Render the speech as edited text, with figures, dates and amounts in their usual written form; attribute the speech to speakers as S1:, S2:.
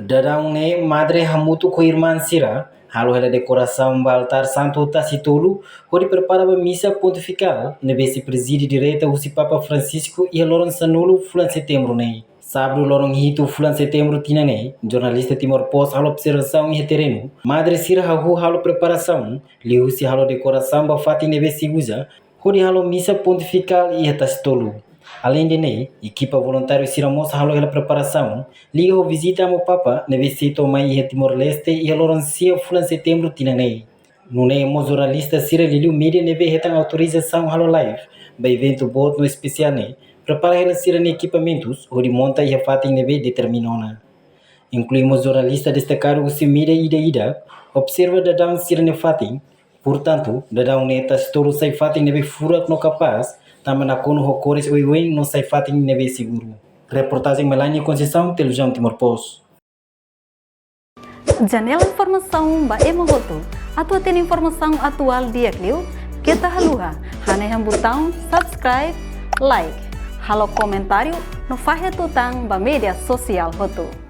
S1: Dadang ne madre hamutu com irmã Sira, halo ela decoração do altar santo Tacitolo, onde prepara a missa pontifical, nebe se preside direita o Papa Francisco e a Loron Sanulo, fulan setembro ne. Sábado Loron Hito, fulan setembro tina ne, jornalista Timor Post halo observação e terreno, madre Sira halo preparação, liu-se halo decoração ba fati nebe se usa, onde halo missa pontifical e Tacitolo. Além de ne, equipa voluntário Sira moça halo ela preparação, liga o visita ao Papa, na visita ao mãe Timor-Leste e a Loroncia fulan setembro tina ne. No ne, mo jornalista Sira Liliu Mídia neve retan autorização halo live, ba evento bot no especial ne, prepara ela Sira ne equipamentos, onde monta e a fata neve determinona. Incluímos jornalista destacado o Simida Ida, observa da down Sira ne fatin, portanto, da down ne tas todo sai fatin neve furak no capaz, também na kono hokores oiwen no sai fatin neve seguro. Reportagem Melania Conceição, Televisão Timor Post.
S2: Janela informação ba emohoto. Atua tem informação atual dia clio. Kita haluha. Haneham botão subscribe, like. Halo comentário no fahe tutang ba media sosial hoto.